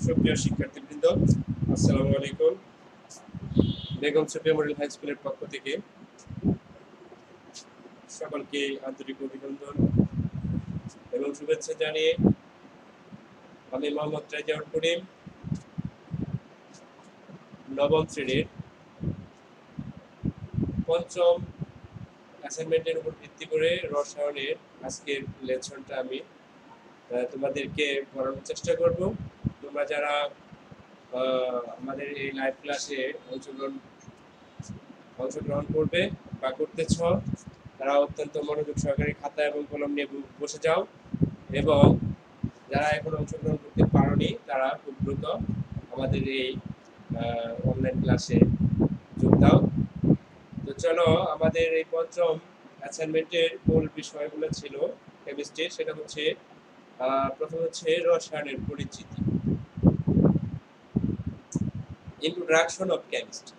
সুপ্রিয় শিক্ষার্থীবৃন্দ, আসসালামু আলাইকুম। বেগম সুফিয়া মডেল হাই স্কুলের পক্ষ থেকে সকলকে আন্তরিক অভিনন্দন এবং শুভেচ্ছা জানিয়ে আমি মোহাম্মদ রাইজাউল করিম নবম শ্রেণীর পঞ্চম অ্যাসাইনমেন্টের উপর ভিত্তি করে রসায়নের আজকের লেসনটা আমি তোমাদেরকে পড়ানোর চেষ্টা করব। তোমরা যারা আমাদের এই লাইভ ক্লাসে অংশগ্রহণ করবে বা করতেছ, তারা অত্যন্ত মনোযোগ সহকারে খাতা এবং কলম নিয়ে বসে যাও, এবং যারা এখন অংশগ্রহণ করতে পারোনি তারা খুব দ্রুত আমাদের এই অনলাইন ক্লাসে যোগ দাও। তো চলো, আমাদের এই পঞ্চম অ্যাসাইনমেন্টের মূল বিষয়গুলো ছিল কেমিস্ট্রি। সেটা হচ্ছে প্রথম হচ্ছে রসায়নের পরিচিতি, ইন্ট্রোডাকশন অফ কেমিস্ট্রি।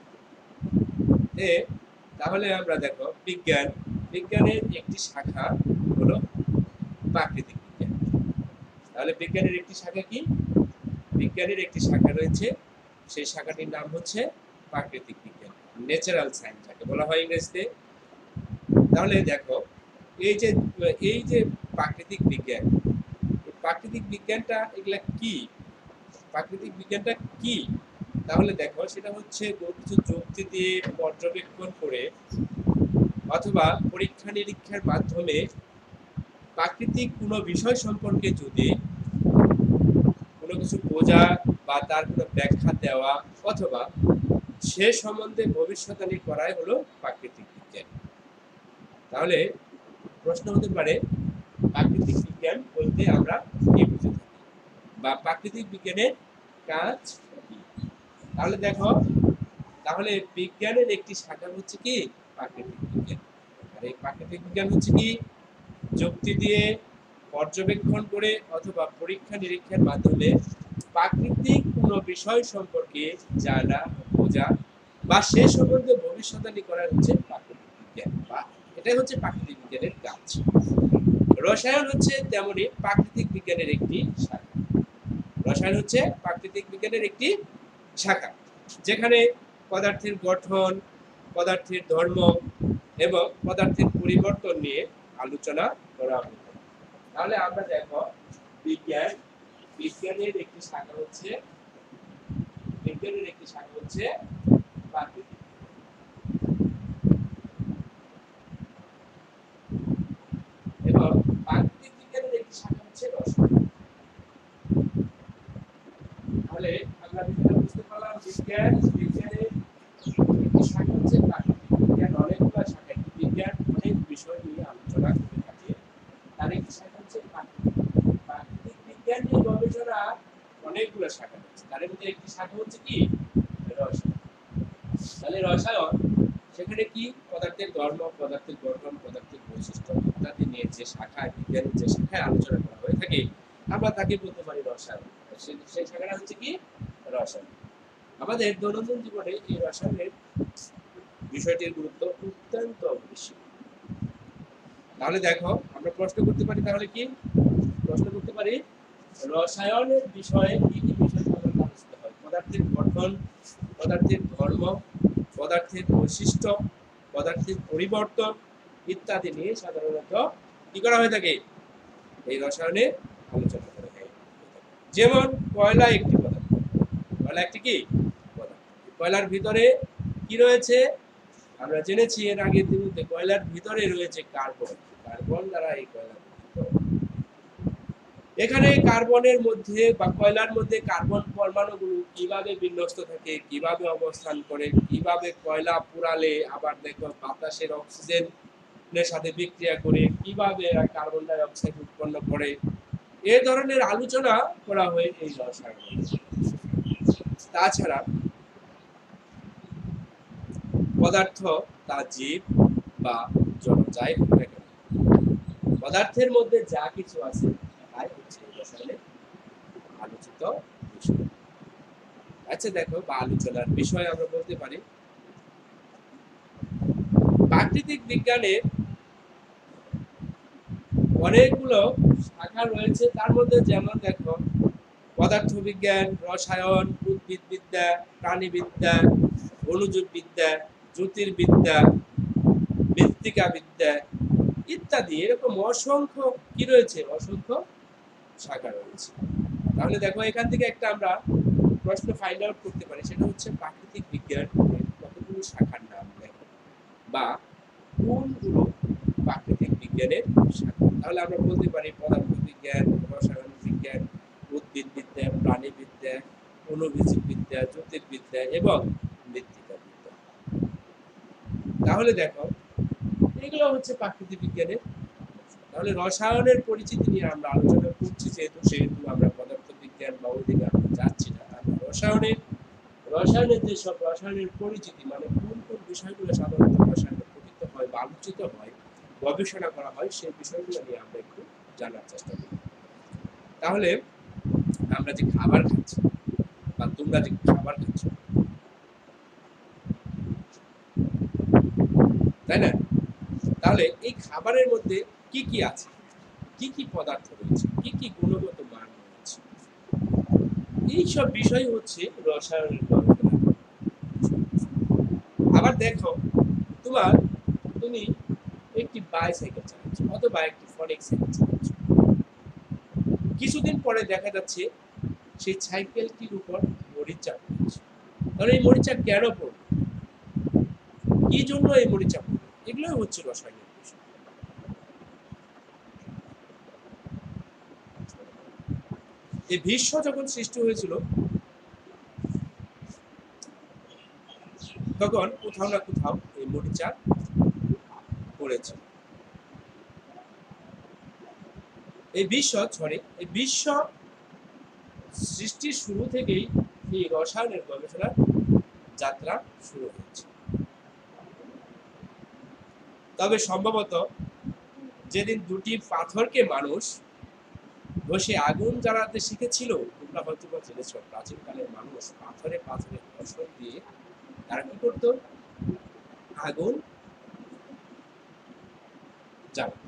তাহলে আমরা দেখো, বিজ্ঞানের একটি শাখা হলো প্রাকৃতিক বিজ্ঞান। তাহলে বিজ্ঞানের একটি শাখা কি? বিজ্ঞানের একটি শাখা রয়েছে, সেই শাখাটির নাম হচ্ছে প্রাকৃতিক বিজ্ঞান, ন্যাচারাল সায়েন্স যাকে বলা হয় ইংরেজিতে। তাহলে দেখো, এই যে প্রাকৃতিক বিজ্ঞান, প্রাকৃতিক বিজ্ঞানটা এগুলা কি? প্রাকৃতিক বিজ্ঞানটা কি? তাহলে দেখো, সেটা হচ্ছে কিছু যুক্তি দিয়ে পর্যবেক্ষণ করে অথবা পরীক্ষা নিরীক্ষার মাধ্যমে প্রাকৃতিক কোনো বিষয় সম্পর্কে যদি কোনো কিছু বোঝা বা তার কোনো ব্যাখ্যা দেওয়া অথবা সে সম্বন্ধে ভবিষ্যৎবাণী করাই হলো প্রাকৃতিক বিজ্ঞান। তাহলে প্রশ্ন হতে পারে, প্রাকৃতিক বিজ্ঞান বলতে আমরা কি বুঝে থাকি বা প্রাকৃতিক বিজ্ঞানের কাজ কি? তাহলে দেখো, তাহলে বিজ্ঞানের একটি শাখা হচ্ছে কি? প্রাকৃতিক বিজ্ঞান। আর এই প্রাকৃতিক বিজ্ঞান হচ্ছে কি? যুক্তি দিয়ে পর্যবেক্ষণ করে অথবা পরীক্ষা নিরীক্ষার মাধ্যমে প্রাকৃতিক কোনো বিষয় সম্পর্কে জানা, বোঝা বা সে সম্বন্ধে ভবিষ্যৎবাণী করা হচ্ছে প্রাকৃতিক বিজ্ঞান, বা এটাই হচ্ছে প্রাকৃতিক বিজ্ঞানের কাজ। রসায়ন হচ্ছে তেমনি প্রাকৃতিক বিজ্ঞানের একটি শাখা। রসায়ন হচ্ছে প্রাকৃতিক বিজ্ঞানের একটি শাখা, যেখানে পদার্থের গঠন, পদার্থের ধর্ম এবং পদার্থের পরিবর্তন নিয়ে আলোচনা করা হবে। তাহলে আমরা দেখো, বিজ্ঞানের একটি শাখা হচ্ছে প্রাকৃতিক, এবং প্রাকৃতিক বিজ্ঞানের একটি শাখা হচ্ছে রসায়ন। তাহলে আমরা বুঝতে পারলাম, বিজ্ঞানের একটি শাখা হচ্ছে প্রাকৃতিক বিজ্ঞান। অনেকগুলো শাখা, বিজ্ঞান অনেক বিষয় নিয়ে আলোচনা করে থাকে, তার একটি শাখা হচ্ছে প্রাকৃতিক বিজ্ঞান নিয়ে গবেষণা অনেকগুলো শাখা রয়েছে, তার মধ্যে একটি শাখা হচ্ছে কি? রসায়ন। তাহলে রসায়ন সেখানে কি? পদার্থের ধর্ম, পদার্থের গঠন, পদার্থের বৈশিষ্ট্য ইত্যাদি নিয়ে যে শাখায়, বিজ্ঞানের যে শাখায় আলোচনা করা হয়ে থাকে, আমরা তাকে বলতে পারি রসায়ন। সেই শাখাটা হচ্ছে কি? রসায়ন। আমাদের দৈনন্দিন জীবনে এই রসায়নের বিষয়টির গুরুত্ব অত্যন্ত বেশি। তাহলে দেখো, আমরা প্রশ্ন করতে পারি, তাহলে কি প্রশ্ন করতে পারি, রসায়নের বিষয়ে কি কি বিষয় সাধারণত আলোচিত হয়? পদার্থের গঠন, পদার্থের ধর্ম, পদার্থের বৈশিষ্ট্য, পদার্থের পরিবর্তন ইত্যাদি নিয়ে সাধারণত কি করা হয়ে থাকে? এই রসায়নে আলোচনা করা হয়। যেমন কয়লা একটি পদার্থ, কয়লা একটি কি পদার্থ, কয়লার ভিতরে কি রয়েছে? আমরা জেনেছি এর আগের দিনে, কয়লার ভিতরে রয়েছে কার্বন দ্বারা এই কয়লা। এখানে কার্বনের মধ্যে বা কয়লার মধ্যে কার্বন পরমাণুগুলো কিভাবে বিন্যস্ত থাকে, কিভাবে অবস্থান করে, কিভাবে কয়লা পুড়ালে আবার দেখো বাতাসের অক্সিজেনের সাথে বিক্রিয়া করে কিভাবে কার্বন ডাই অক্সাইড উৎপন্ন করে, এ ধরনের আলোচনা করা হয় এই রসায়ন। তাছাড়া পদার্থ তা জীব বা জড় যাই হোক না কেন, পদার্থের মধ্যে যা কিছু আছে তাই হচ্ছে রসায়নের আলোচিত বিষয়। আচ্ছা দেখো, বা আলোচনার বিষয় আমরা বলতে পারি, প্রাকৃতিক বিজ্ঞানের অনেকগুলো শাখা রয়েছে। তার মধ্যে যেমন দেখো, পদার্থবিজ্ঞান, রসায়ন, উদ্ভিদবিদ্যা, প্রাণীবিদ্যা, অণুজীববিদ্যা, জ্যোতির্বিদ্যা, মৃত্তিকাবিদ্যা ইত্যাদি এরকম অসংখ্য কি রয়েছে, অসংখ্য শাখা রয়েছে। তাহলে দেখো এখান থেকে একটা আমরা প্রশ্ন ফাইন্ড আউট করতে পারি, সেটা হচ্ছে প্রাকৃতিক বিজ্ঞান কতগুলো শাখার নাম দেখো, বা কোনগুলো প্রাকৃতিক বিজ্ঞানের শাখা। তাহলে আমরা বলতে পারি পদার্থবিজ্ঞান, রসায়ন বিজ্ঞান, উদ্ভিদবিদ্যা, প্রাণীবিদ্যা, অণুবীজবিদ্যা, জ্যোতির্বিদ্যা এবং মৃত্তিকাবিদ্যা। তাহলে দেখো এগুলো হচ্ছে প্রাকৃতিক বিজ্ঞানের। তাহলে রসায়নের পরিচিতি নিয়ে আমরা আলোচনা করছি, সেহেতু আমরা পদার্থবিজ্ঞান বা ওইদিকে আমরা যাচ্ছি না। আমরা রসায়নের যেসব রসায়নের পরিচিতি, মানে কোন কোন বিষয়গুলো সাধারণত রসায়নে পঠিত হয় বা আলোচিত হয়, গবেষণা করা হয়, সেই বিষয়গুলো নিয়ে আমরা একটু জানার চেষ্টা করি। তাহলে আমরা যে খাবার খাচ্ছি বা তোমরা যে খাবার খাচ্ছ, তাই না? তাহলে এই খাবারের মধ্যে কি কি আছে, কি কি পদার্থ রয়েছে, কি কি গুণগত মান রয়েছে, এইসব বিষয় হচ্ছে রসায়নের গবেষণা। আবার দেখো তুমি একটি বাইসাইকেল চালাচ্ছ অথবা একটি ফরেক্স সাইকেল চালাচ্ছ, কিছুদিন পরে দেখা যাচ্ছে সেই সাইকেলটির উপর মরিচা পড়ছে। তাহলে এই মরিচা কেন পড়বে, কি জন্য এই মরিচা পড়বে, এগুলোই হচ্ছে রসায়নের বিষয়। এই বিশ্ব যখন সৃষ্টি হয়েছিল তখন কোথাও না কোথাও এই মরিচা পড়েছে। এই বিশ্ব সৃষ্টির শুরু থেকেই এই রসায়নের গবেষণার যাত্রা শুরু হয়েছে। তবে সম্ভবত যেদিন দুটি পাথরকে মানুষ ঘষে আগুন জ্বালাতে শিখেছিল, তোমরা হয়তো বা জেনেছ প্রাচীনকালের মানুষ পাথরে পাথরে ঘষণ দিয়ে তারা কি করত, আগুন জ্বালাত।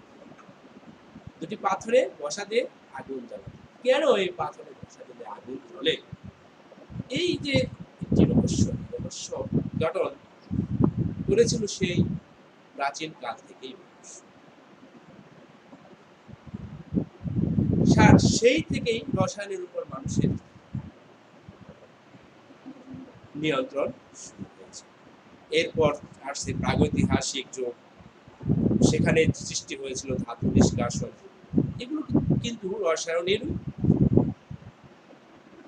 দুটি পাথরে ঘষা দিয়ে আগুন জ্বালাত। কেন এই পাথরে ঘষা দিলে আগুন জ্বলে, এই যে একটি রহস্য গঠন করেছিল সেই প্রাচীন কাল থেকেই মানুষ। সেই থেকেই রসায়নের উপর মানুষের নিয়ন্ত্রণ শুরু হয়েছে। এরপর আসছে প্রাগৈতিহাসিক যুগ, সেখানে সৃষ্টি হয়েছিল ধাতু নিষ্কাশন। এগুলো কিন্তু রসায়নের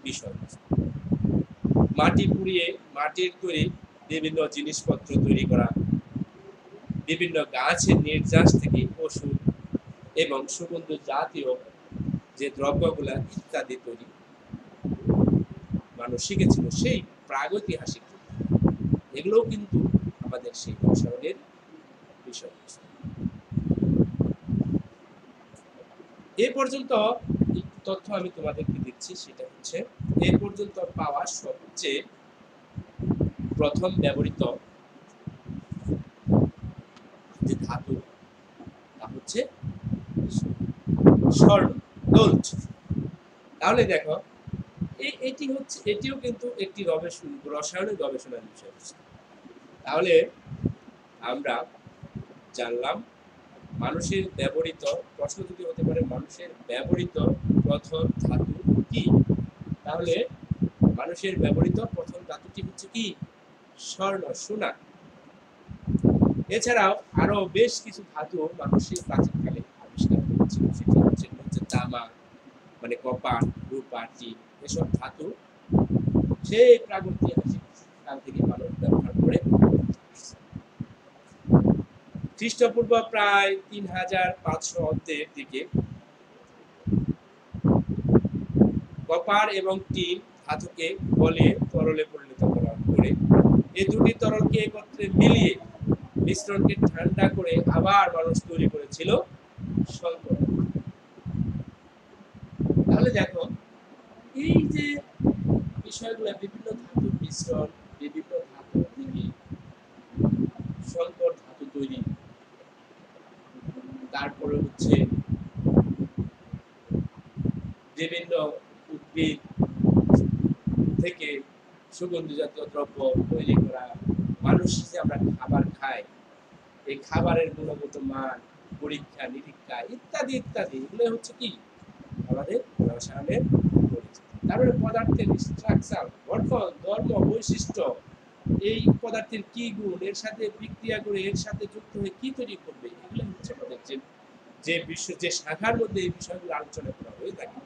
বিষয়। মাটি পুড়িয়ে মাটির তৈরি বিভিন্ন জিনিসপত্র তৈরি করা, বিভিন্ন গাছের নির্যাস থেকে ওষুধ এবং সুগন্ধ জাতীয় যে দ্রব্যগুলা ইত্যাদি তৈরি মানুষ শিখেছিল সেই প্রাগৈতিহাসিক যুগ। এগুলোও কিন্তু আমাদের সেই রসায়নের বিষয়। এ পর্যন্ত তথ্য আমি তোমাদেরকে দিচ্ছি, সেটা হচ্ছে এ পর্যন্ত পাওয়া সবচেয়ে প্রথম ব্যবহৃত যে ধাতু তা হচ্ছে স্বর্ণ, গোল্ড। তাহলে দেখো এটিও কিন্তু একটি রসায়নের গবেষণার বিষয়। তাহলে আমরা জানলাম মানুষের ব্যবহৃত, প্রশ্ন যদি হতে পারে মানুষের ব্যবহৃত প্রথম ধাতু কি, তাহলে মানুষের ব্যবহৃত প্রথম ধাতুটি হচ্ছে কি, স্বর্ণ, সোনা। এছাড়াও আরো বেশ কিছু ধাতু মানুষের প্রাচীনকালে আবিষ্কার করেছিল, সেটি হচ্ছে তামা, মানে কপার, রূপা, টিন, এসব ধাতু সেই প্রাগৈতিহাসিক কাল থেকে মানুষ ব্যবহার করে। খ্রিস্টপূর্ব প্রায় 3500 অব্দের দিকে কপার এবং টিন ধাতুকে গলে তরলে পরিণত করা করে এই দুটি তরলকে একত্রে মিলিয়ে মিশ্রণকে ঠান্ডা করে আবার মানুষ তৈরি করেছিল শঙ্কর। তাহলে দেখো এই যে বিষয়গুলো, বিভিন্ন ধাতুর মিশ্রণ, বিভিন্ন ধাতু থেকে শঙ্কর ধাতু তৈরি, তারপরে হচ্ছে বিভিন্ন উদ্ভিদ থেকে সুগন্ধি জাতীয় দ্রব্য তৈরি করা, মানুষ যে আমরা খাবার খাই, এই খাবারের গুণগত মান পরীক্ষা নিরীক্ষা ইত্যাদি ইত্যাদি, এগুলো হচ্ছে কি আমাদের রসায়নের পরিচিতি। তারপরে পদার্থের স্ট্রাকচার, গঠন, ধর্ম, বৈশিষ্ট্য, এই পদার্থের কি গুণ, এর সাথে বিক্রিয়া করে এর সাথে যুক্ত হয়ে কি তৈরি করবে, এগুলো হচ্ছে আমাদের যে বিষয়, যে শাখার মধ্যে এই বিষয়গুলো আলোচনা করা হয়ে থাকে,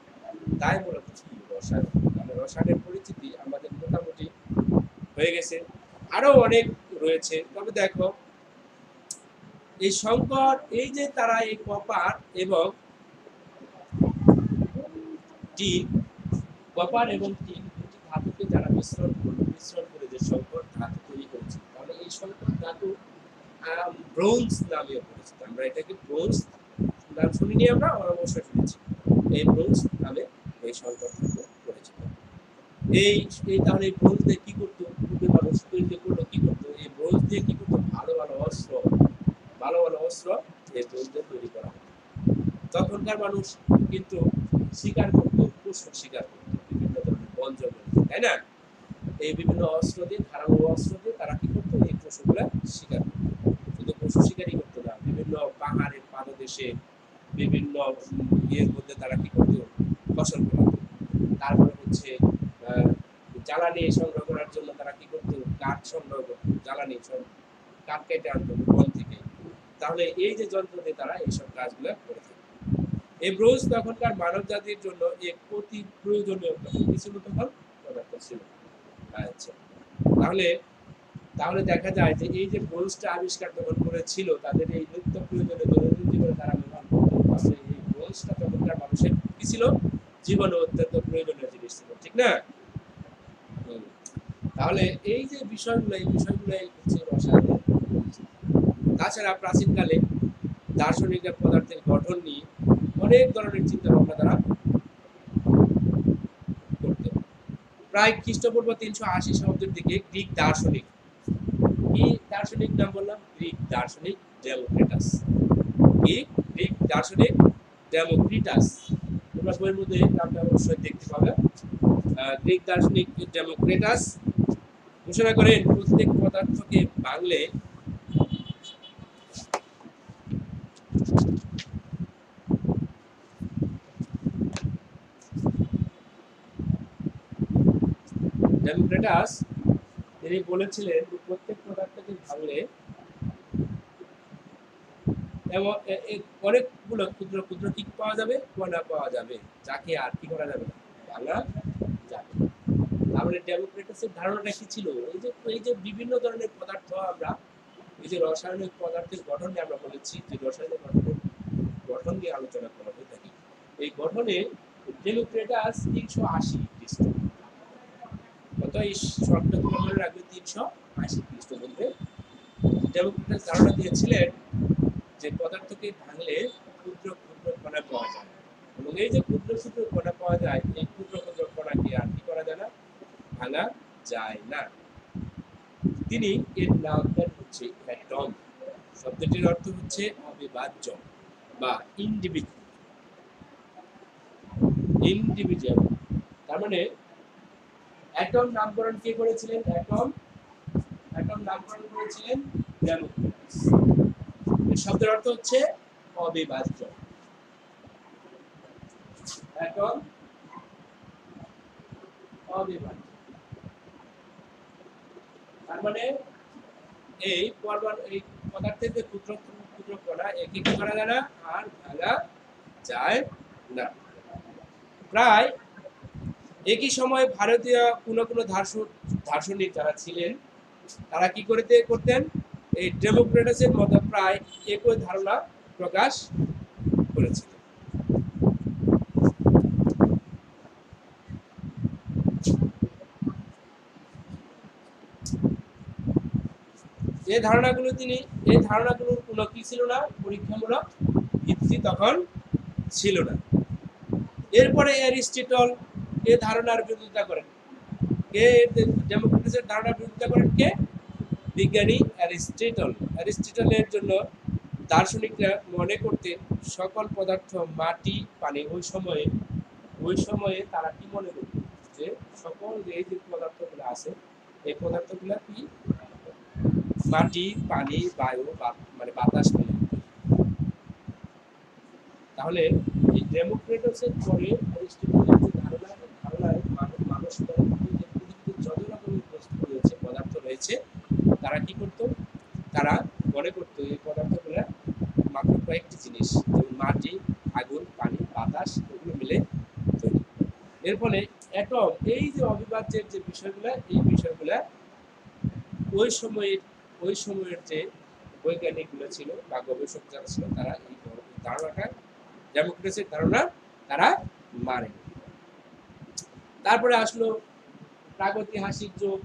তাই মূলত কি রসায়ন। মানে রসায়নের পরিচিতি আমাদের মোটামুটি হয়ে গেছে, আরো অনেক রয়েছে। তবে দেখো এই সংকর, এই যে তারা এই কপার এবং টিন, কপার এবং টিন দুটি ধাতুকে যারা মিশ্রণ করে যে সংকর ধাতু তৈরি করেছে, তাহলে এই সংকর ধাতু ব্রোঞ্জ নামে পরিচিত। আমরা এটাকে ব্রোঞ্জ নাম শুনিনি, আমরা অবশ্যই শুনেছি। এই ব্রোঞ্জ নামে এই সংকর ধাতু পরিচিত। তাহলে এই ব্রোঞ্জ দিয়ে কি করতো, পূর্বে মানুষ তৈরি করলো কি করতো, এই ব্রোঞ্জ দিয়ে কি করতো, ভালো ভালো অস্ত্র এই ব্রোঞ্জ দিয়ে তৈরি করা হতো। তখনকার মানুষ কিন্তু শিকার করতো, পশু শিকার করতো বিভিন্ন ধরনের বন জঙ্গলে, তাই না? এই বিভিন্ন অস্ত্র দিয়ে, ধারালো অস্ত্র দিয়ে তারা কি করতো, এই পশুগুলা শিকার করতো। কিন্তু পশু শিকারই করতো না, বিভিন্ন পাহাড়ের পাদদেশে বিভিন্ন ইয়ের মধ্যে তারা কি করতো, ফসল ফলাতো। তারপরে হচ্ছে জ্বালানি সংগ্রহ করার জন্য তারা কি করতো, কাঠ সংগ্রহ করতো, জ্বালানি কাঠ কেটে আনতো বন থেকে। তাহলে এই যে যন্ত্র দিয়ে তারা এইসব কাজগুলো করে থাকে। এই ব্রোঞ্জ তখনকার মানব জাতির জন্য এক অতি প্রয়োজনীয় কিছু তখন পদার্থ ছিল। আচ্ছা, তাহলে দেখা যায় যে এই যে ব্রোঞ্জটা আবিষ্কার তখন করেছিল, তাদের এই নিত্য প্রয়োজনীয় দৈনন্দিন জীবনে তারা ব্যবহার করতো। তাহলে এই ব্রোঞ্জটা তখনকার মানুষের কি ছিল, জীবনে অত্যন্ত প্রয়োজনীয় জিনিস ছিল, ঠিক না? তাহলে এই যে বিষয়গুলো, এই বিষয়গুলোই হচ্ছে রসায়নের। তাছাড়া প্রাচীনকালে দার্শনিকরা পদার্থের গঠন নিয়ে অনেক ধরনের চিন্তা ভাবনা তারা করতেন। প্রায় খ্রিস্টপূর্ব 380 শতাব্দীর দিকে গ্রিক দার্শনিক, কি দার্শনিক নাম বললাম, গ্রিক দার্শনিক ডেমোক্রিটাস। গ্রিক দার্শনিক ডেমোক্রিটাস, তোমরা বইয়ের মধ্যে নামটা অবশ্যই দেখতে পাবে। গ্রিক দার্শনিক ডেমোক্রিটাস ঘোষণা করেন প্রত্যেক পদার্থকে ভাঙলে ডেমোক্রিটাস তিনি বলেছিলেন প্রত্যেক পদার্থকে ভাঙলে এবং অনেকগুলো ক্ষুদ্র ক্ষুদ্র কি পাওয়া যাবে, কণা পাওয়া যাবে, যাকে আর কি করা যাবে, ভাঙা যাবে। তাহলে ডেমোক্রিটাসের ধারণাটা কি ছিল, এই যে বিভিন্ন ধরনের পদার্থ, আমরা এই যে রাসায়নিক পদার্থের গঠন নিয়ে আমরা বলেছি, যে রাসায়নিক গঠন নিয়ে আলোচনা করা হয়ে থাকে। এই গঠনে ডেমোক্রিটাস 380 খ্রিস্ট, কত এই শর্টটা তোমরা মনে রাখবে, 380 খ্রিস্টপূর্বে ডেমোক্রিটাস ধারণা দিয়েছিলেন যে পদার্থকে ভাঙলে ক্ষুদ্র ক্ষুদ্র কণা পাওয়া যায়, এবং এই যে ক্ষুদ্র ক্ষুদ্র কণা পাওয়া যায়, এই ক্ষুদ্র ক্ষুদ্র কণাকে আর কি করা যায় না, ভাঙা যায় না। তিনি এর নাম দেন হচ্ছে অ্যাটম। শব্দটির অর্থ হচ্ছে অবিভাজ্য বা ইন্ডিভিজুয়াল। তার মানে অ্যাটম নামকরণ কে করেছিলেন, অ্যাটম নামকরণ করেছিলেন ডেমোক্রিটাস। এর শব্দের অর্থ হচ্ছে অবিভাজ্য। অ্যাটম অবিভাজ্য, তার মানে এই পদার্থের যে ক্ষুদ্র ক্ষুদ্র কণা, একে কি করা যায় না, আর ভাঙা যায় না। প্রায় একই সময় ভারতীয় কোনো দার্শনিক যারা ছিলেন, তারা কি করতেন, এই ডেমোক্রিটাসের মতো প্রায় একই ধারণা প্রকাশ করেছিলেন। এই ধারণাগুলোর কোনো কি ছিল না, পরীক্ষামূলক ভিত্তি তখন ছিল না। এরপরে অ্যারিস্টটল এই ধারণার বিরোধিতা করেন। কে ডেমোক্রিটাসের ধারণার বিরোধিতা করেন? কে? বিজ্ঞানী অ্যারিস্টটল। অ্যারিস্টটলের জন্য দার্শনিকরা মনে করতেন সকল পদার্থ মাটি পানি, ওই সময়ে তারা কি মনে করতেন, যে সকল এই যে পদার্থগুলো আছে এই পদার্থগুলো কি মাটি, পানি, বায়ু মানে বাতাস মিলে। তাহলে এই ডেমোক্রিটাসের পরে অ্যারিস্টটলের যে ধারণায় মানুষ মনে করত যে পৃথিবীতে যত রকমের বস্তু রয়েছে, পদার্থ রয়েছে, তারা কি করত? তারা মনে করত এই পদার্থগুলো মাত্র কয়েকটি জিনিস, যেমন মাটি, আগুন, পানি, বাতাস, এগুলো মিলে তৈরি। এর ফলে অ্যাটম, এই যে অবিভাজ্যের যে বিষয়গুলো, এই বিষয়গুলো ওই সময়ের যে বৈজ্ঞানিকগুলো ছিল বা গবেষক যারা ছিল, তারা এই ধারণাটা, ডেমোক্রেসির ধারণা, তারা মানে। তারপরে আসলো প্রাগৈতিহাসিক যুগ,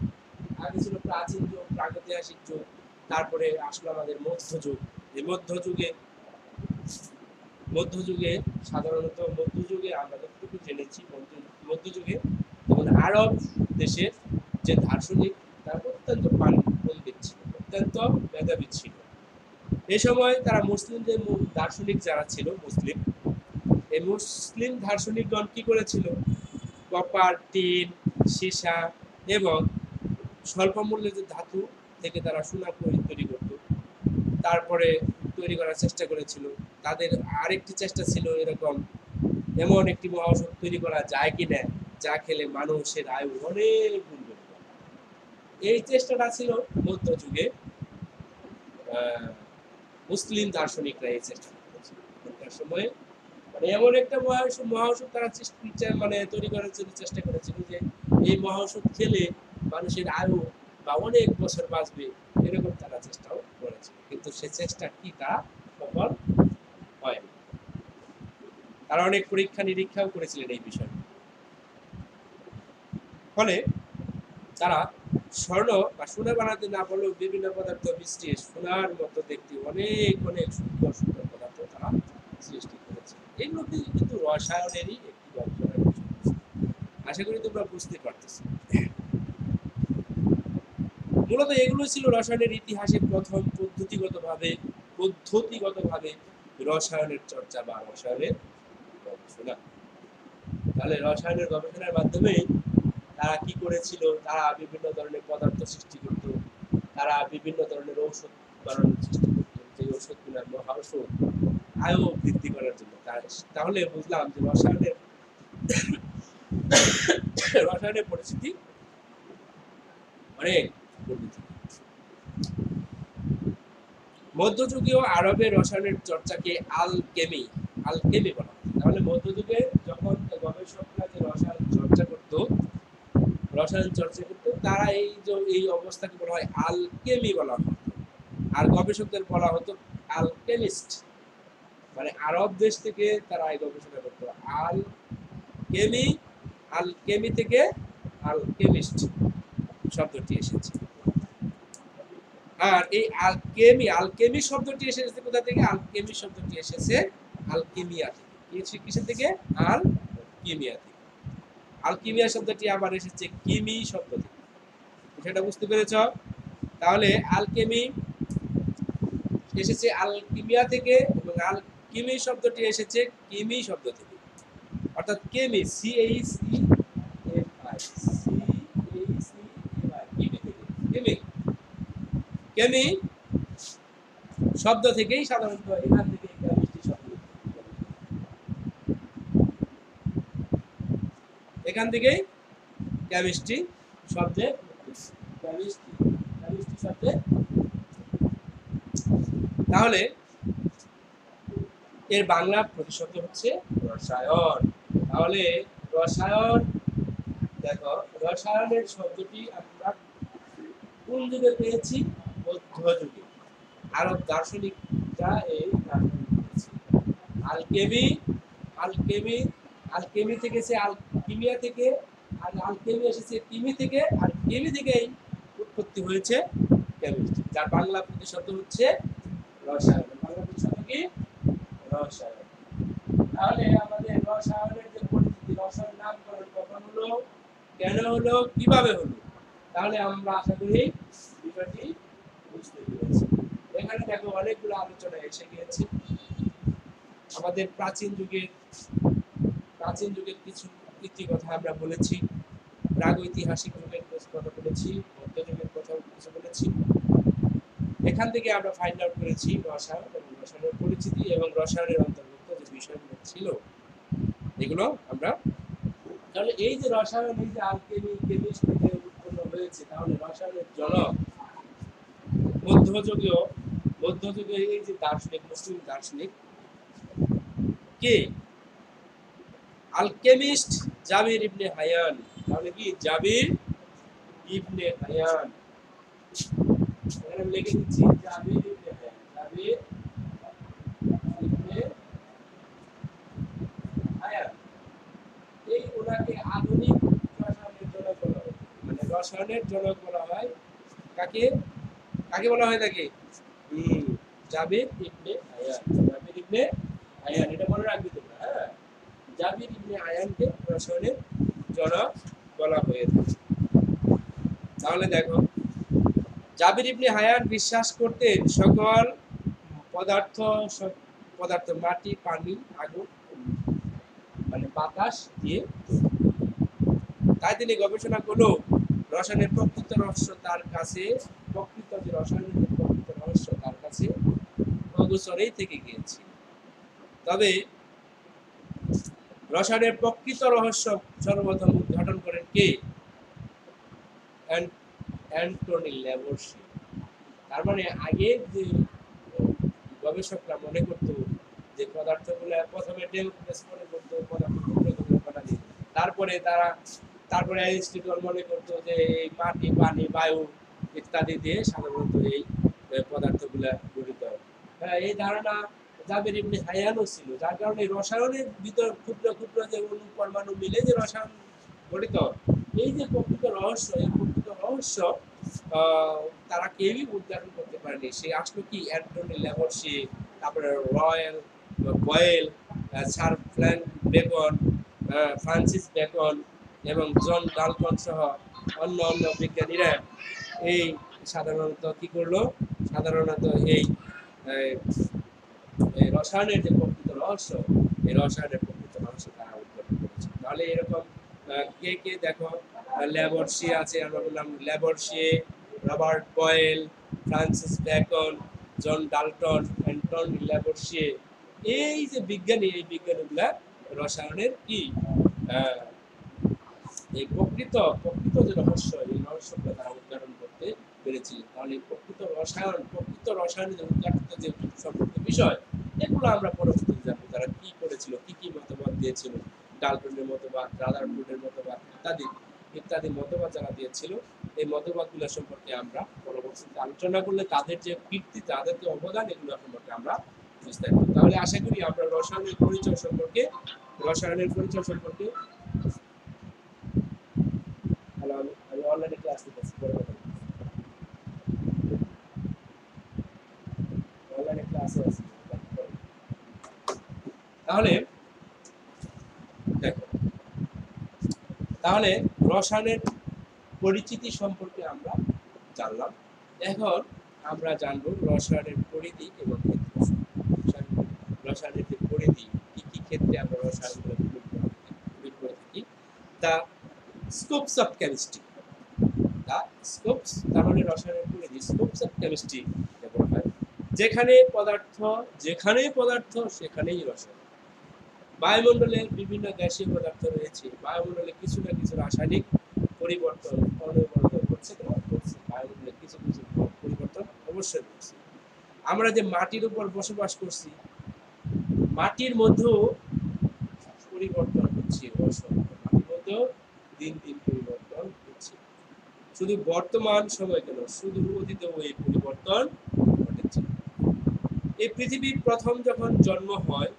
আগে ছিল প্রাচীন যুগ, প্রাগৈতিহাসিক যুগ, তারপরে আসলো আমাদের মধ্যযুগ। এই মধ্যযুগে সাধারণত মধ্যযুগে আমরা যতটুকু জেনেছি, মধ্যযুগে যেমন আরব দেশের যে দার্শনিক, তারা অত্যন্ত পণ্ডিত ছিল, অত্যন্ত মেধাবী ছিল। এই সময় তারা মুসলিমদের দার্শনিক যারা ছিল, এই মুসলিম দার্শনিকগণ কি করেছিল? কপার, টিন, সীসা এবং স্বল্প মূল্যের যে ধাতু থেকে তারা সোনা তৈরি করত, তারপরে তৈরি করার চেষ্টা করেছিল। তাদের আরেকটি চেষ্টা ছিল এরকম, এমন একটি মহাঔষধ তৈরি করা যায় কিনা যা খেলে মানুষের আয়ু অনেক গুণ বেড়ে যায়। এই চেষ্টাটা ছিল মধ্যযুগে মুসলিম দার্শনিকরা এই চেষ্টা করেছিল। তখনকার সময়ে মানে এমন একটা মহাঔষধ তারা মানে তৈরি করার জন্য চেষ্টা করেছিল যে এই মহাঔষধ খেলে মানুষের আয়ু বা অনেক বছর বাঁচবে, এরকম তারা চেষ্টাও করেছিল। কিন্তু সে চেষ্টা কি তারা সফল হয়নি। তারা অনেক পরীক্ষা নিরীক্ষাও করেছিলেন এই বিষয়ে। ফলে তারা স্বর্ণ বা সোনা বানাতে না পারলেও বিভিন্ন পদার্থ মিশিয়ে সোনার মতো দেখতে অনেক অনেক সুন্দর সুন্দর পদার্থ তারা সৃষ্টি করেছে। এগুলো কিন্তু রসায়নেরই একটি গবেষণার বিষয়। আশা করি তোমরা বুঝতে পারতেছ। মূলত এগুলো ছিল রসায়নের ইতিহাসে প্রথম পদ্ধতিগতভাবে রসায়নের চর্চা বা রসায়নের গবেষণা। তাহলে রসায়নের গবেষণার মাধ্যমে তারা কি করেছিল? তারা বিভিন্ন ধরনের পদার্থ সৃষ্টি করত, তারা বিভিন্ন ধরনের ঔষধ বানানোর চেষ্টা করত, যে ঔষধগুলোর মহাঔষধ আয়ু বৃদ্ধি করার জন্য। তাহলে বুঝলাম যে রসায়নের পরিস্থিতি অনেক উন্নতি। মধ্যযুগীয় আরবের রসায়নের চর্চাকে আলকেমি বলা হয়। তাহলে মধ্যযুগে যখন গবেষকরা যে রসায়ন চর্চা করত, তারা এই অবস্থাকে বলা হয় আলকেমি বলা হতো। আর গবেষকদের বলা হতো আলকেমিস্ট। মানে আরব দেশ থেকে তারা এই গবেষণা করতো। আলকেমি থেকে আলকেমিস্ট শব্দটি এসেছে। আর এই আলকেমি শব্দটি এসেছে কোথা থেকে? আলকেমি শব্দটি এসেছে আলকিমিয়া থেকে। কিসের থেকে? আলকিমিয়া থেকে। আলকিমিয়া শব্দটি আবার এসেছে কিমি শব্দ থেকে। সেটা বুঝতে পেরেছ? তাহলে আলকেমি এসেছে আলকিমিয়া থেকে এবং আলকিমি শব্দটি এসেছে কিমি শব্দ থেকে। অর্থাৎ কেমি, কেমি শব্দ থেকেই সাধারণত এখান থেকে কেমিস্ট্রি শব্দ, এখান থেকেই কেমিস্ট্রি শব্দে তাহলে এর বাংলা প্রতিশব্দ হচ্ছে রসায়ন। তাহলে রসায়ন, দেখো রসায়নের শব্দটি আমরা কোন যুগে পেয়েছি? মধ্যযুগে। আরব দার্শনিকরা এই আলকেমি থেকে এসে আলকিমিয়া থেকে, আর আলকেমি এসেছে কিমি থেকে, আর কিমি থেকেই উৎপত্তি হয়েছে কেমিস্ট্রি, যার বাংলা প্রতিশব্দ হচ্ছে রসায়ন। বাংলা প্রতিশব্দ কি? রসায়ন। তাহলে আমাদের রসায়নের যে পরিচিতি, রসায়ন নামকরণ কখন হলো, কেন হলো, কিভাবে হলো, তাহলে আমরা আশা করি বিষয়টি বুঝতে পেরেছি। এখানে দেখো অনেকগুলো আলোচনা এসে গিয়েছে। আমাদের প্রাচীন যুগের কিছু ইতি কথা আমরা বলেছি। প্রাগৈতিহাসিক যুগের কথা বলেছি, মধ্যযুগের কথা কিছু বলেছি। এখান থেকে আমরা ফাইন্ড আউট করেছি রসায়ন এবং রসায়নের পরিচিতি এবং রসায়নের অন্তর্ভুক্ত যে বিষয়গুলো ছিল এগুলো আমরা। তাহলে এই যে রসায়ন, এই যে আলকেমি, কেমিস্ট্রি যে উৎপন্ন হয়েছে, তাহলে রসায়নের জনক মধ্যযুগীয় এই যে দার্শনিক, মুসলিম দার্শনিক কে? আলকেমিস্ট জাবির ইবনে হায়ান। তাহলে কি জাবির ইবনে হায়ান, এখানে আমি লিখে দিচ্ছি জাবির ইবনে হায়ান, জাবির ইবনে হায়ান। এই ওনাকে আধুনিক রসায়নের জনক বলা হয়, মানে রসায়নের জনক বলা হয়। কাকে কাকে বলা হয় তাকে? জাবির ইবনে হায়ান, জাবির ইবনে হায়ান, এটা মনে রাখবে তোমরা। হ্যাঁ, জাবির ইবনে হায়ানকে রসায়নের জনক বলা হয়ে থাকে। তাহলে দেখো, জাবির ইবনে হায়ান বিশ্বাস করতেন সকল পদার্থ মাটি, পানি, আগুন, মানে বাতাস দিয়ে। তাই তিনি গবেষণা করলো রসায়নের প্রকৃত রহস্য তার কাছে, অগোচরেই থেকে গিয়েছে। তবে রসায়নের প্রকৃত রহস্য সর্বপ্রথম উদ্ঘাটন করেন কে? অ্যান্টনি ল্যাভরসি। তার মানে আগে যে গবেষকরা মনে করত যে পদার্থগুলো প্রথমে ডেমোক্রিটাস মনে করতো পদার্থগুলো বানালি, তারপরে অ্যারিস্টটল মনে করতো যে এই মাটি, পানি, বায়ু ইত্যাদি দিয়ে সাধারণত এই পদার্থগুলো গঠিত। এই ধারণা জাবির ইবনে হায়ানও ছিল, যার কারণে রসায়নের ভিতর ক্ষুদ্র ক্ষুদ্র যে অণু পরমাণু মিলে যে রসায়ন গঠিত, এই যে প্রকৃত রহস্য, এই প্রকৃত রহস্য তারা কেউই উদ্ঘাটন করতে পারেনি। সে আসলো কি অ্যান্টনি ল্যাভরসি, তারপরে রয়েল Boyle, sir Bacon, Francis Bacon এবং জন ডাল্টন সহ অন্য বিজ্ঞানীরা এই সাধারণত কি করলো, সাধারণত এই রসায়নের যে প্রকৃত রহস্য, এই রসায়নের প্রকৃত রহস্য তারা উদ্ঘাটন করেছে। তাহলে এরকম কে কে দেখো, ল্যাভরসি আছে, আমরা বললাম Lavoisier, Robert Boyle, Francis Bacon, John Dalton, Antony Lavoisier, এই যে বিজ্ঞানী, এই বিজ্ঞানীগুলা রসায়নের কি এই প্রকৃত যে রহস্য, এই রহস্যগুলো তারা উদ্ঘাটন করতে পেরেছিল। তাহলে প্রকৃত রসায়নের যে উদ্ঘাটিত যে সম্পর্কিত বিষয়, এগুলো আমরা পরবর্তীতে জানবো তারা কি করেছিল, কি মতবাদ দিয়েছিল, ডাল্টনের মতবাদ, রাদারফোর্ডের মতবাদ ইত্যাদি মতবাদ যারা দিয়েছিল, এই মতবাদগুলো সম্পর্কে আমরা পরবর্তীতে আলোচনা করলে তাদের যে কীর্তি, তাদের যে অবদান, এগুলো সম্পর্কে আমরা বিস্তারিত। তাহলে আশা করি আমরা রসায়নের পরিচয় সম্পর্কে আমি অনলাইনে ক্লাস নিতেছি, পরে কথা বলছি। অনলাইনে ক্লাসে আছি। তাহলে রসায়নের পরিচিতি সম্পর্কে আমরা জানলাম। এখন আমরা জানবো রসায়নের পরিধি এবং ক্ষেত্র। রসায়নের যে পরিধি, কি ক্ষেত্রে আমরা রসায়নগুলো প্রয়োগ করে থাকি। দ্য স্কোপস অফ কেমিস্ট্রি, তার মানে রসায়নের পরিধি, স্কোপস অফ কেমিস্ট্রি বলা হয়। যেখানেই পদার্থ সেখানেই রসায়ন। বায়ুমণ্ডলে বিভিন্ন গ্যাসীয় পদার্থ রয়েছে, বায়ুমণ্ডলে কিছু না কিছু রাসায়নিক পরিবর্তন অনবরত ঘটছে। বায়ুমণ্ডলে কিছু পরিবর্তন অবশ্যই ঘটছে। আমরা যে মাটির উপর বসবাস করছি, মাটির মধ্যেও পরিবর্তন হচ্ছে, মাটির মধ্যেও দিন দিন পরিবর্তন হচ্ছে। শুধু বর্তমান সময় কেন, শুধু অতীতেও এই পরিবর্তন ঘটেছে। এই পৃথিবীর প্রথম যখন জন্ম হয়,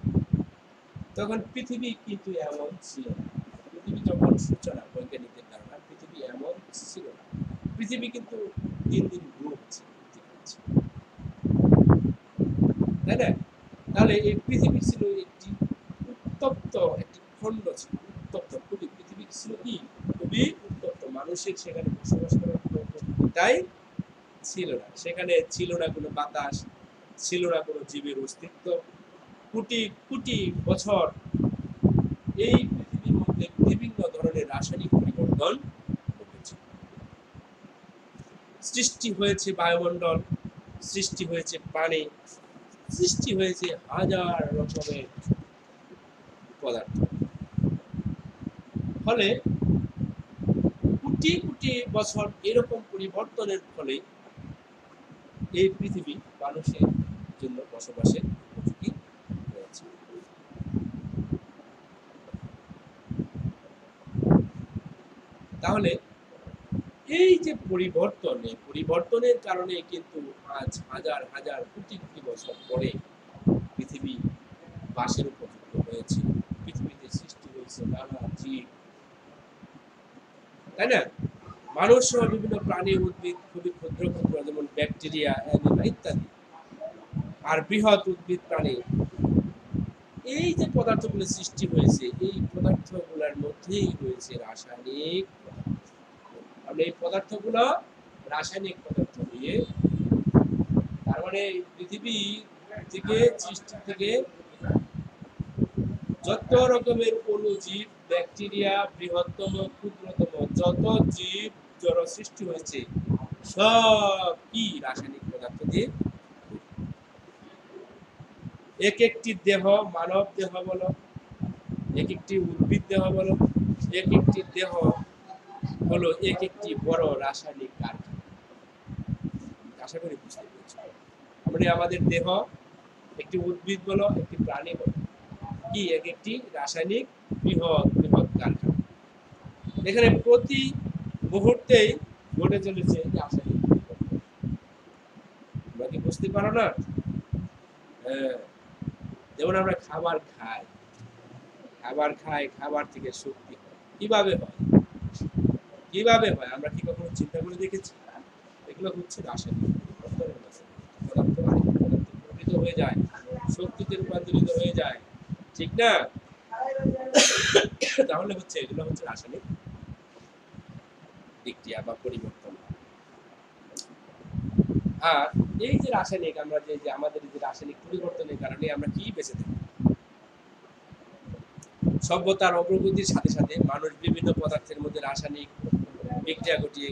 তখন পৃথিবী কিন্তু এমন ছিল না। পৃথিবী যখন সূচনা, বৈজ্ঞানিকদের ধারণা, পৃথিবী এমন ছিল না। পৃথিবী কিন্তু দিন দিন গ্রো হচ্ছে, তাই না? তাহলে এই পৃথিবী ছিল একটি উত্তপ্ত, একটি খণ্ড ছিল, উত্তপ্ত খুবই। পৃথিবী ছিল কি খুবই উত্তপ্ত, মানুষের সেখানে বসবাস করার কোনো উপযোগিতাই ছিল না। সেখানে ছিল না কোনো বাতাস, ছিল না কোনো জীবের অস্তিত্ব। কোটি কোটি বছর এই পৃথিবীর মধ্যে বিভিন্ন ধরনের রাসায়নিক পরিবর্তন সৃষ্টি হয়েছে বায়ুমণ্ডল, সৃষ্টি হয়েছে পানি, সৃষ্টি হয়েছে হাজার রকমের পদার্থ। ফলে কোটি কোটি বছর এরকম পরিবর্তনের ফলে এই পৃথিবী মানুষের জন্য বসবাসের উপযোগী হয়েছে। তাহলে এই যে পরিবর্তন, এই পরিবর্তনের কারণে কিন্তু আজ হাজার হাজার কোটি কোটি বছর পরে পৃথিবী বাসের উপযুক্ত হয়েছে, পৃথিবীতে সৃষ্টি হয়েছে নানা জীব, তাই না? মানুষ সহ বিভিন্ন প্রাণী, উদ্ভিদ, খুবই ক্ষুদ্র ক্ষুদ্র, যেমন ব্যাকটেরিয়া, অ্যামিবা ইত্যাদি, আর বৃহৎ উদ্ভিদ, প্রাণী। এই যে পদার্থগুলো সৃষ্টি হয়েছে, এই পদার্থগুলোর মধ্যেই রয়েছে রাসায়নিক। আমরা এই পদার্থগুলো রাসায়নিক পদার্থ দিয়ে, তার মানে পৃথিবী থেকে সৃষ্টি থেকে যত রকমের অণুজীব, ব্যাকটেরিয়া, বৃহত্তম, ক্ষুদ্রতম যত জীব জড় সৃষ্টি হয়েছে সব কি রাসায়নিক পদার্থ দিয়ে। এক একটি দেহ, মানব দেহ বলো, এক একটি উদ্ভিদ দেহ বলো, এক একটি দেহ হলো এক একটি বড় রাসায়নিক কারখানা। আশা করি বুঝতে পেরেছি। আমরা আমাদের দেহ, একটি উদ্ভিদ বলো, একটি প্রাণী বলো, কি এক একটি রাসায়নিক বৃহৎ বৃহৎ কারখানা। এখানে প্রতি মুহূর্তেই ঘটে চলেছে রাসায়নিক পরিবর্তন। তোমরা কি বুঝতে পারো না? যেমন আমরা খাবার খাই, খাবার থেকে শক্তি হয়। কিভাবে হয়? কিভাবে হয় আমরা কি কখনো চিন্তা করে দেখেছি? এগুলো হচ্ছে রাসায়নিক পরিবর্তনের মাধ্যমে পদার্থ আরেক পদার্থে পরিণত হয়ে যায়, শক্তিতে রূপান্তরিত হয়ে যায়, ঠিক না? তাহলে হচ্ছে এগুলো হচ্ছে রাসায়নিক বিক্রিয়া বা পরিবর্তন। আর এই যে রাসায়নিক, আমরা যে আমাদের যে রাসায়নিক পরিবর্তনের কারণে আমরা কি বেঁচে থাকি? সভ্যতার অগ্রগতির সাথে সাথে মানুষ বিভিন্ন পদার্থের মধ্যে রাসায়নিক বিক্রিয়া ঘটিয়ে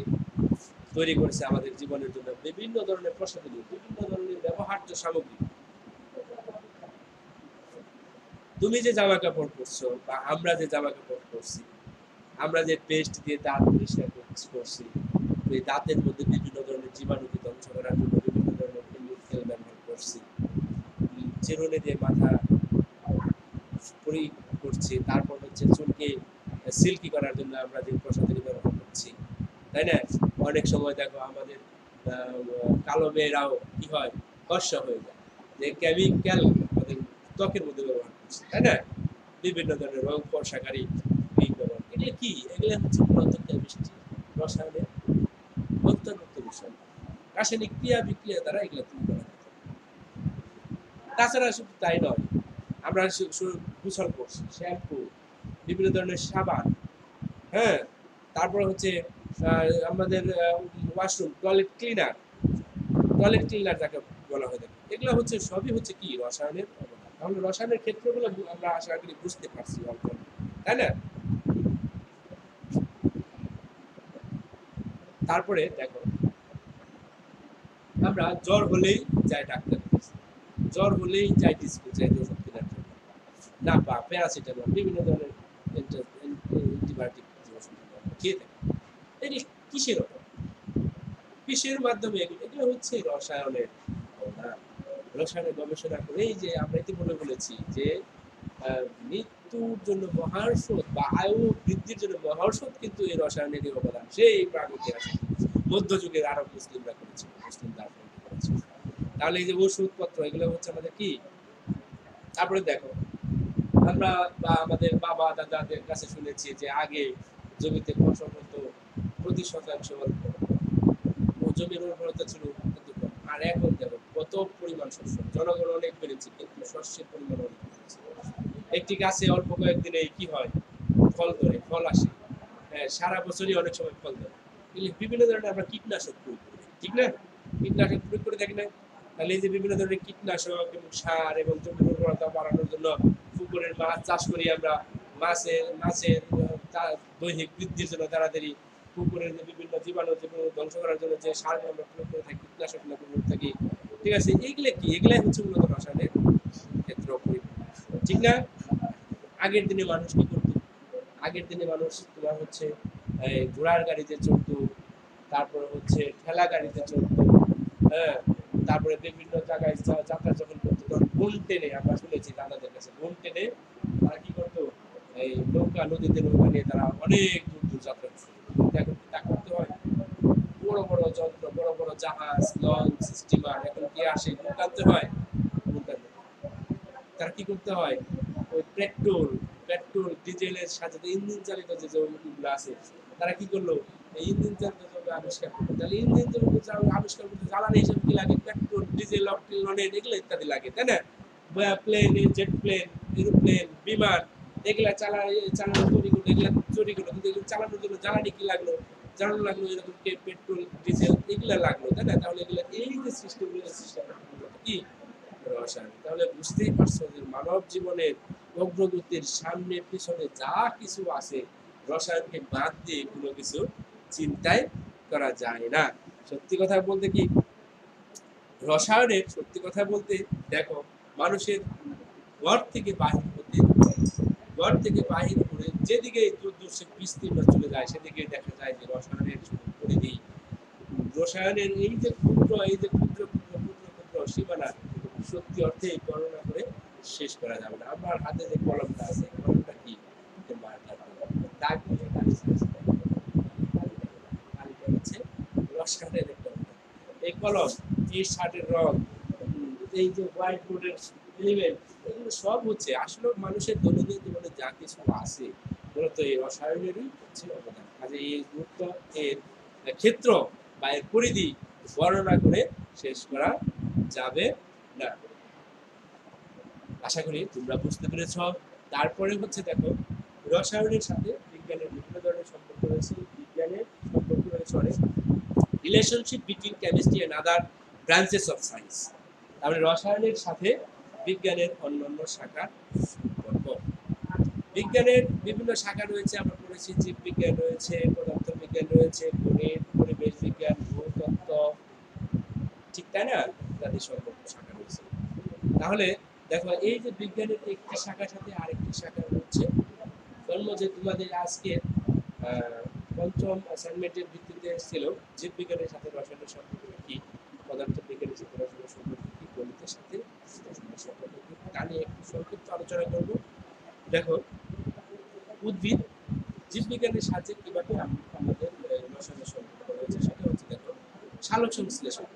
তৈরি করেছে আমাদের জীবনের জন্য বিভিন্ন ধরনের প্রসাধনী, বিভিন্ন ধরনের ব্যবহার্য সামগ্রী। তুমি যে জামা কাপড় পরছো বা আমরা যে জামা কাপড় পরছি, আমরা যে পেস্ট দিয়ে দাঁত পরিষ্কার করছি, এই দাঁতের মধ্যে বিভিন্ন ধরনের জীবাণুকে ধ্বংস করার জন্য বিভিন্ন ধরনের কেমিক্যাল ব্যবহার করছি, চিরুনি দিয়ে মাথা করছি, তারপর হচ্ছে চুলকে সিল্কি করার জন্য আমরা যে প্রসাধনী ব্যবহার করছি, তাই না? অনেক সময় দেখো আমাদের কালো মেয়েরাও কি হয়, ফর্সা হয়ে যায়, যে কেমিক্যাল আমাদের ত্বকের মধ্যে ব্যবহার করছি, তাই না? বিভিন্ন ধরনের রং ফর্সাকারী ক্রিম ব্যবহার। এগুলো কি? এগুলো হচ্ছে মূলত কেমিস্ট্রি, রসায়নের অন্তর্ভুক্ত বিষয়। রাসায়নিক ক্রিয়া বিক্রিয়া দ্বারা এগুলো তৈরি করা হয়। তাছাড়া শুধু তাই নয়, আমরা গোসল করছি, শ্যাম্পু, বিভিন্ন ধরনের সাবান, হ্যাঁ, তারপর হচ্ছে আমাদের ওয়াশরুম, টয়লেট ক্লিনার যাকে বলা হয়ে থাকে, এগুলো হচ্ছে সবই হচ্ছে কি রসায়নের অবদান। তাহলে রসায়নের ক্ষেত্রগুলো আমরা আশা করি বুঝতে পারছি অল্প, তাই না? তারপরে দেখো, আমরা জ্বর হলেই যাই ডাক্তারের কাছে, জ্বর হলেই যাই ডিসপ্লে যাই ওষুধ কেনার জন্য, না বা প্যারাসিটামল, বিভিন্ন ধরনের অ্যান্টিবায়োটিক ওষুধ খেয়ে থাকি। এটি কিসের অভাব? কিসের মাধ্যমে? এগুলো হচ্ছে রসায়নের অবদান। রসায়নের গবেষণা করে এই যে আমরা ইতিপূর্বে বলেছি যে মৃত্যুর জন্য মহাঔষধ বা আয়ু বৃদ্ধির জন্য মহাঔষধ কিন্তু এই রসায়নেরই অবদান। সেই প্রাগৈতিহাসিক মধ্যযুগের আরব মুসলিমরা করেছিল, মুসলিম দার্শনিক করেছিল। তাহলে এই যে ওষুধপত্র, এগুলো হচ্ছে আমাদের কি? তারপরে দেখো, আমরা বা আমাদের বাবা দাদাদের কাছে শুনেছি যে আগে জমিতে ফসল হতো প্রতি শতাংশ অল্প, জমির উর্বরতা ছিল কিন্তু কম। আর এখন দেখো কত পরিমাণ শস্য, জনগণ অনেক বেড়েছে কিন্তু শস্যের পরিমাণ অনেক বেড়েছে। একটি গাছে অল্প কয়েকদিনে কি হয়, ফল ধরে, ফল আসে, হ্যাঁ, সারা বছরই অনেক সময় ফল ধরে। বিভিন্ন ধরনের আমরা কীটনাশক প্রয়োগ করি, ঠিক না? কীটনাশক প্রয়োগ করে থাকি না? তাহলে এই যে বিভিন্ন ধরনের কীটনাশক এবং সার এবং জমির উর্বরতা বাড়ানোর জন্য পুকুরের মাছ চাষ করি আমরা, মাছের দৈহিক বৃদ্ধির জন্য তাড়াতাড়ি পুকুরের যে বিভিন্ন জীবাণু যেগুলো ধ্বংস করার জন্য যে সার আমরা প্রয়োগ করে থাকি, কীটনাশক আমরা প্রয়োগ করে থাকি, ঠিক আছে, এইগুলো কি, এগুলাই হচ্ছে মূলত রসায়নের ক্ষেত্র। ঠিক না? আগের দিনে মানুষ কি করতো? আগের দিনে মানুষ তোমার হচ্ছে ঘোড়ার গাড়িতে চড়তো, তারপরে হচ্ছে ঠেলা গাড়িতে চড়তো, হ্যাঁ, তারপরে বিভিন্ন জায়গায় যাত্রা যখন করতো তখন বোন টেনে, আমরা শুনেছি দাদাদের কাছে, বোন টেনে তারা কি করতো, এই নৌকা, নদীতে নৌকা নিয়ে তারা অনেক দূর দূর যাত্রা করতো। কিন্তু এখন কি তা করতে হয়? বড় বড় যন্ত্র, বড় বড় জাহাজ, লঞ্চ, স্টিমার, এখন কি আসে, নৌকা আনতে হয়? নৌকা আনতে হয়। তার কি করতে হয়, ওই পেট্রোল, ডিজেলের সাথে ইঞ্জিন চালিত যে যৌগগুলো আছে, তারা কি করলো, এই ইঞ্জিন চালিত যৌগ আবিষ্কার করলো। তাহলে ইঞ্জিন চালিত যৌগ আবিষ্কার করতে জ্বালানি হিসেবে কি লাগে? পেট্রোল, ডিজেল, অকটেন, এগুলো ইত্যাদি লাগে, তাই না? প্লেন, জেট প্লেন, এরোপ্লেন, বিমান, এগুলা চালানো তৈরি করলো, এগুলা তৈরি করলো, কিন্তু এগুলো চালানোর জন্য জ্বালানি কি লাগলো? জ্বালানো লাগলো এরকম পেট্রোল, ডিজেল, এগুলা লাগলো, তাই না? তাহলে এগুলা, এই যে সিস্টেমগুলো, কি রসায়ন। তাহলে বুঝতেই পারছো যে মানব জীবনের অগ্রগতির সামনে পিছনে যা কিছু আছে, রসায়নকে বাদ দিয়ে কোনো কিছু চিন্তাই করা যায় না। সত্যি কথা বলতে কি, রসায়নের সত্যি কথা বলতে, দেখো, মানুষের ঘর থেকে বাহির হতে, ঘর থেকে বাহির করে যেদিকে দূরদর্শী বিস্তীর্ণ চলে যায়, সেদিকে দেখা যায় যে রসায়নের পরিধি, রসায়নের এই যে ক্ষুদ্র, এই যে ক্ষুদ্র ক্ষুদ্র ক্ষুদ্র ক্ষুদ্র সীমানা, সত্যি অর্থে গণনা করে শেষ করা যাবে না। আমার হাতে যে কলমটা আছে, কলমটা কি, মার্কার কলম, দাগ দিয়ে কালি ছাড়ছে, কালিটা হচ্ছে রসায়নের একটা উদাহরণ। এই কলম, এই শার্টের রং, এই যে হোয়াইট বোর্ডের এলিমেন্ট, এগুলো সব হচ্ছে আসলে মানুষের দৈনন্দিন জীবনে যা কিছু আছে, মূলত এই রসায়নেরই হচ্ছে অবদান। কাজে এই গুরুত্ব, এর ক্ষেত্র বা এর পরিধি বর্ণনা করে শেষ করা যাবে না। আশা করি তোমরা বুঝতে পেরেছ। তারপরে হচ্ছে দেখো, রসায়নের সাথে বিজ্ঞানের বিভিন্ন ধরনের সম্পর্ক রয়েছে। বিজ্ঞানের সম্পর্ক রয়েছে অনেক, relationship between chemistry and other branches of science. তাহলে রসায়নের সাথে বিজ্ঞানের অন্যান্য শাখার সম্পর্ক। বিজ্ঞানের বিভিন্ন শাখা রয়েছে, আমরা পড়েছি জীববিজ্ঞান রয়েছে, পদার্থ বিজ্ঞান রয়েছে, গণিত, পরিবেশ বিজ্ঞান, ভূতত্ত্ব, ঠিক তাই না, ইত্যাদি সম্পর্ক শাখা রয়েছে। তাহলে দেখো, এই যে বিজ্ঞানের একটি শাখার সাথে আরেকটি শাখা হচ্ছে, ধর্ম, যে তোমাদের আজকে পঞ্চম অ্যাসাইনমেন্টের ভিত্তিতে ছিল জীববিজ্ঞানের সাথে রসায়নের সম্পর্ক কি, পদার্থ বিজ্ঞানের সাথে রসায়নের সম্পর্ক কি, গণিতের সাথে রসায়নের সম্পর্ক কি, তা নিয়ে একটু সংক্ষিপ্ত আলোচনা করব। দেখো, উদ্ভিদ জীববিজ্ঞানের সাহায্যে কিভাবে আমাদের রসায়নের সম্পর্ক রয়েছে, সেটা হচ্ছে দেখো, সালোক সংশ্লেষণ,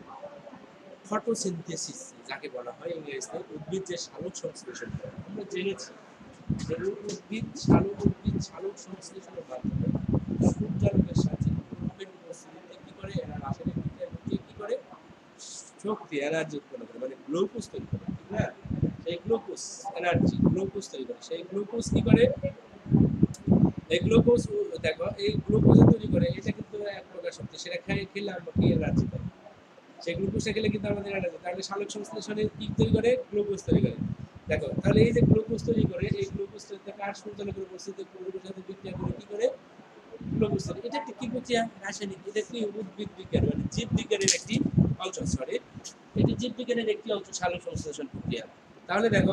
ফটোসিনথেসিস যাকে বলা হয় ইংরেজিতে। উদ্ভিদ যে সালোক সংশ্লেষণ করে, আমরা জেনেছি যে উদ্ভিদ সালোক সংশ্লেষণের মাধ্যমে সূর্যালোকের সাথে ক্লোরোফিল উপস্থিতিতে কি করে, এরা রাসায়নিক বিক্রিয়া ঘটিয়ে কি করে, শক্তি, এনার্জি উৎপন্ন করে, মানে গ্লুকোজ তৈরি করে, ঠিক না? সেই গ্লুকোজ এনার্জি, গ্লুকোজ তৈরি করে, সেই গ্লুকোজ কি করে, এই গ্লুকোজ, দেখো, এই গ্লুকোজ তৈরি করে, এটা কিন্তু এক প্রকার শক্তি, সেটা খেলে আমরা কি এনার্জি পাই, সেই গ্লুকোজটা খেলে কিন্তু আমাদের এনার্জি। তাহলে সালোক সংশ্লেষণে কি তৈরি করে, গ্লুকোজ তৈরি করে। দেখো, তাহলে এই যে গ্লুকোজ তৈরি করে, এই গ্লুকোজ তৈরি থেকে আর সূর্যালোকের উপস্থিতিতে ক্লোরোফিলের সাথে বিক্রিয়া করে কি করে, গ্লুকোজ তৈরি। এটা একটি কি প্রক্রিয়া, রাসায়নিক। এটা কি উদ্ভিদ বিজ্ঞান মানে জীব বিজ্ঞানের একটি অংশ, সরি, এটি জীব বিজ্ঞানের একটি অংশ, সালোক সংশ্লেষণ প্রক্রিয়া। তাহলে দেখো,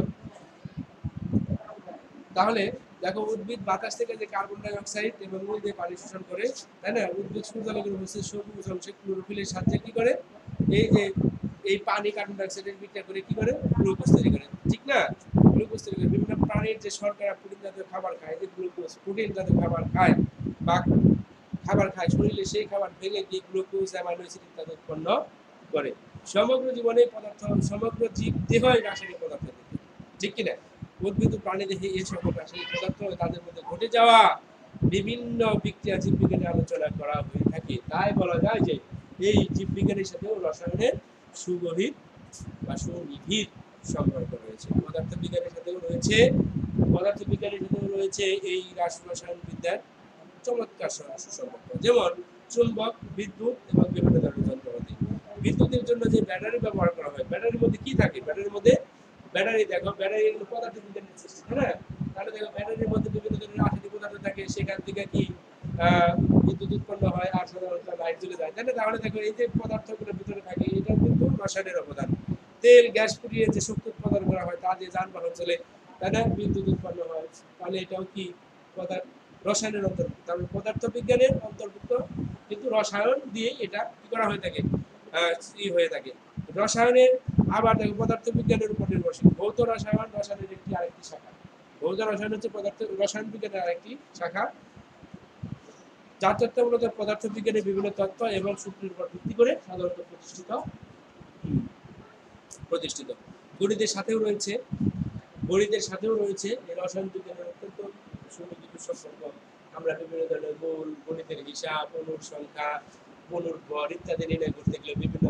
তাহলে দেখো, উদ্ভিদ বাতাস থেকে যে কার্বন ডাই অক্সাইড এবং মূল দিয়ে পানি শোষণ করে, তাই না? উদ্ভিদ সূর্যালোকের উপস্থিত সবুজ অংশে ক্লোরোফিলের সাহায্যে কি করে, এই যে এই পানি কার্বন ডাই অক্সাইডের বিক্রিয়া করে কি করে, গ্লুকোজ তৈরি করে, ঠিক না? গ্লুকোজ তৈরি করে। বিভিন্ন প্রাণীর যে শর্করা, প্রোটিন জাতীয় খাবার খায়, যে গ্লুকোজ প্রোটিন জাতীয় খাবার খায় বা খাবার খায়, শরীরে সেই খাবার ভেঙে গিয়ে গ্লুকোজ, অ্যামাইনো অ্যাসিড ইত্যাদি উৎপন্ন করে। সমগ্র জীবনে পদার্থ, সমগ্র জীব দেহই রাসায়নিক পদার্থ, ঠিক কিনা? উদ্ভিদ ও প্রাণী দেহে এই সকল রাসায়নিক পদার্থ তাদের মধ্যে ঘটে যাওয়া বিভিন্ন বিক্রিয়া জীববিজ্ঞানে আলোচনা করা হয়ে থাকে। তাই বলা যায় যে এই জীববিজ্ঞানের সাথেও রসায়নের সুগভীর বা সুনিবিড় সম্পর্ক রয়েছে। পদার্থ বিজ্ঞানের সাথেও রয়েছে, এই রসায়ন বিদ্যার চমৎকার সুসম্পর্ক। যেমন চুম্বক, বিদ্যুৎ এবং বিভিন্ন ধরনের যন্ত্রপাতি। বিদ্যুতের জন্য যে ব্যাটারি ব্যবহার করা হয়, ব্যাটারির মধ্যে কি থাকে, ব্যাটারির মধ্যে ব্যাটারি, দেখো, ব্যাটারি পদার্থ বিজ্ঞানের সৃষ্টি, তাই না? তাহলে দেখো, ব্যাটারির মধ্যে বিভিন্ন ধরনের রাসায়নিক পদার্থ থাকে, সেখান থেকে কি বিদ্যুৎ উৎপন্ন হয় আর সাধারণত লাইট জ্বলে যায়, তাই না? তাহলে দেখো এই যে পদার্থগুলোর ভিতরে থাকে এটা কিন্তু রসায়নের অবদান। তেল গ্যাস পুড়িয়ে যে শক্তি উৎপাদন করা হয় তা দিয়ে যানবাহন চলে, তাই না? বিদ্যুৎ উৎপন্ন হয়, তাহলে এটাও কি পদার্থ রসায়নের অন্তর্ভুক্ত। তাহলে পদার্থ বিজ্ঞানের অন্তর্ভুক্ত, কিন্তু রসায়ন দিয়ে এটা কি করা হয়ে থাকে, হয়ে থাকে। রসায়নের আবার দেখো পদার্থ বিজ্ঞানের উপর নির্ভরশীল ভৌত রসায়ন রসায়নের একটি আরেকটি শাখা। ভৌত রসায়ন হচ্ছে পদার্থ রসায়ন বিজ্ঞানের আরেকটি শাখা, যার তত্ত্ব মূলত পদার্থ বিজ্ঞানের বিভিন্ন তত্ত্ব এবং সূত্রের উপর ভিত্তি করে সাধারণত প্রতিষ্ঠিত। গণিতের সাথেও রয়েছে এই রসায়ন বিজ্ঞানের অত্যন্ত সুনিবিড় সম্পর্ক। আমরা বিভিন্ন ধরনের মূল, গণিতের হিসাব, অনুর সংখ্যা, অনুর ভর ইত্যাদি নির্ণয় করতে গেলে বিভিন্ন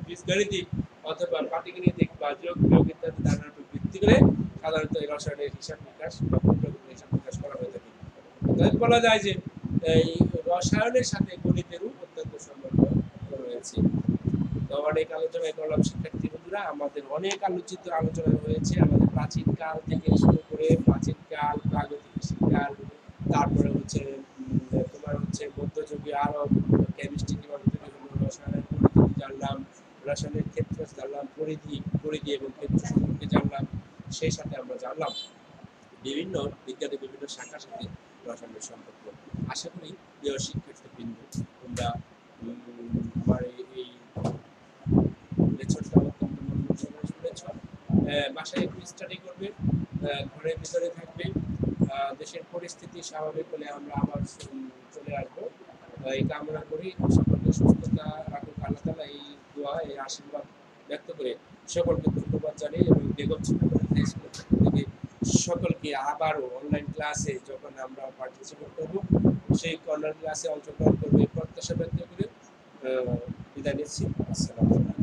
বীজগণিতিক অথবা পাটিগণিতিক বা যোগ বিয়োগ ইত্যাদি ধারণার উপর ভিত্তি করে সাধারণত এই রসায়নের হিসাব বিকাশ বা ক্ষুদ্র হিসাব বিকাশ করা হয়ে থাকে। অতএব বলা যায় যে এই রসায়নের সাথে গণিতেরও অত্যন্ত সম্পর্ক রয়েছে। তো অনেক আলোচনা করলাম শিক্ষার্থী বন্ধুরা, আমাদের অনেক আলোচিত আলোচনা হয়েছে আমাদের প্রাচীন কাল থেকে শুরু করে প্রাচীন কাল, প্রাগৈতিহাসিক কাল, তারপরে হচ্ছে তোমার হচ্ছে মধ্যযুগীয় আরব কেমিস্ট্রি কিভাবে তৈরি হলো, রসায়নের পরিধি জানলাম, রসায়নের ক্ষেত্র জানলাম, পরিধি এবং ক্ষেত্র সম্পর্কে জানলাম। সেই সাথে আমরা জানলাম বিভিন্ন বিজ্ঞানের বিভিন্ন শাখার সাথে রসায়নের সম্পর্ক। আশা করি প্রিয় শিক্ষার্থীবৃন্দ তোমরা আমার এই লেকচারটা অত্যন্ত মনোযোগ সহকারে শুনেছ। বাসায় একটু স্টাডি করবে, ঘরের ভিতরে থাকবে। দেশের পরিস্থিতি স্বাভাবিক হলে আমরা আবার চলে আসবো, এই কামনা করি। সকলকে সুস্থতা রাখুক আল্লাহ তাআলা, এই দোয়া এই আশীর্বাদ ব্যক্ত করে সকলকে ধন্যবাদ জানাই। এবং বেগম হাই স্কুলের পক্ষ থেকে সকলকে আবারও অনলাইন ক্লাসে যখন আমরা পার্টিসিপেট করব সেই অনলাইন ক্লাসে অংশগ্রহণ করবে প্রত্যাশা ব্যক্ত করে বিদায় নিচ্ছি। আসসালামু আলাইকুম।